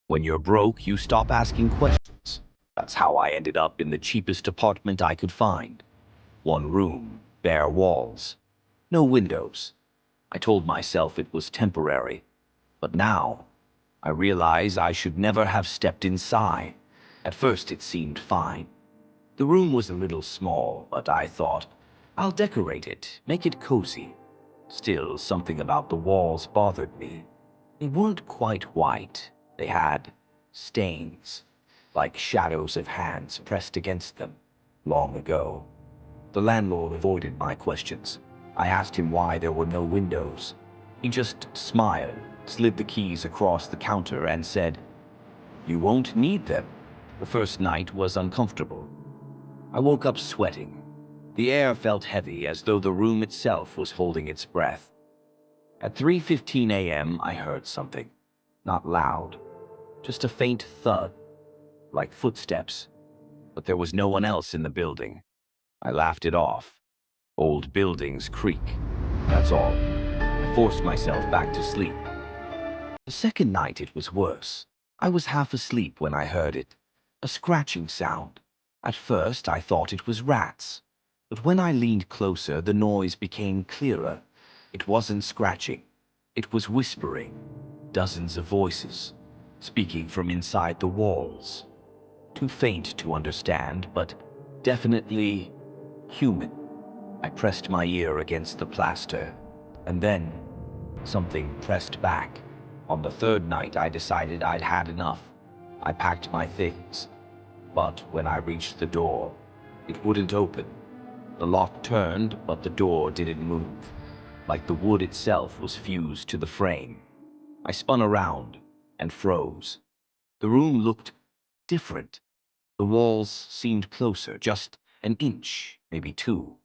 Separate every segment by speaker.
Speaker 1: When you're broke, you stop asking questions. That's how I ended up in the cheapest apartment I could find. One room, bare walls, no windows. I told myself it was temporary, but now I realize I should never have stepped inside. At first it seemed fine. The room was a little small, but I thought, I'll decorate it, make it cozy. Still, something about the walls bothered me. They weren't quite white. They had stains, like shadows of hands pressed against them long ago. The landlord avoided my questions. I asked him why there were no windows. He just smiled, slid the keys across the counter, and said, "You won't need them." The first night was uncomfortable. I woke up sweating. The air felt heavy, as though the room itself was holding its breath. At 3:15 a.m., I heard something. Not loud, just a faint thud, like footsteps. But there was no one else in the building. I laughed it off. Old buildings creak. That's all. I forced myself back to sleep. The second night it was worse. I was half asleep when I heard it. A scratching sound. At first I thought it was rats. But when I leaned closer, the noise became clearer. It wasn't scratching. It was whispering. Dozens of voices, speaking from inside the walls. Too faint to understand, but definitely human. I pressed my ear against the plaster, and then something pressed back. On the third night, I decided I'd had enough. I packed my things, but when I reached the door, it wouldn't open. The lock turned, but the door didn't move, like the wood itself was fused to the frame. I spun around and froze. The room looked different. The walls seemed closer, just an inch, maybe two,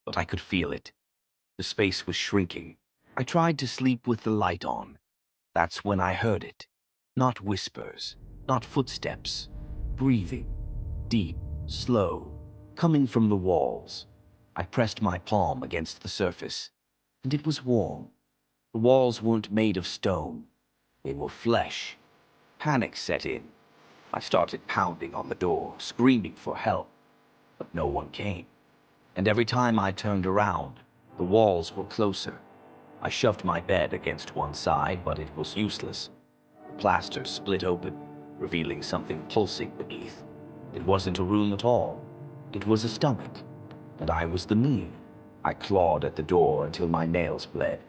Speaker 1: but I could feel it. The space was shrinking. I tried to sleep with the light on. That's when I heard it. Not whispers, not footsteps. Breathing. Deep, slow, coming from the walls. I pressed my palm against the surface, and it was warm. The walls weren't made of stone. They were flesh. Panic set in. I started pounding on the door, screaming for help, but no one came. And every time I turned around, the walls were closer. I shoved my bed against one side, but it was useless. The plaster split open, revealing something pulsing beneath. It wasn't a room at all. It was a stomach, and I was the moon. I clawed at the door until my nails bled.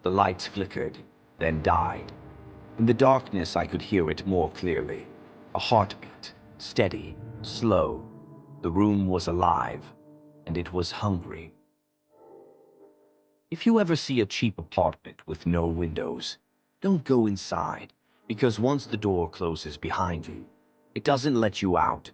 Speaker 1: The lights flickered, then died. In the darkness, I could hear it more clearly. A heartbeat, steady, slow. The room was alive, and it was hungry. If you ever see a cheap apartment with no windows, don't go inside, because once the door closes behind you, it doesn't let you out.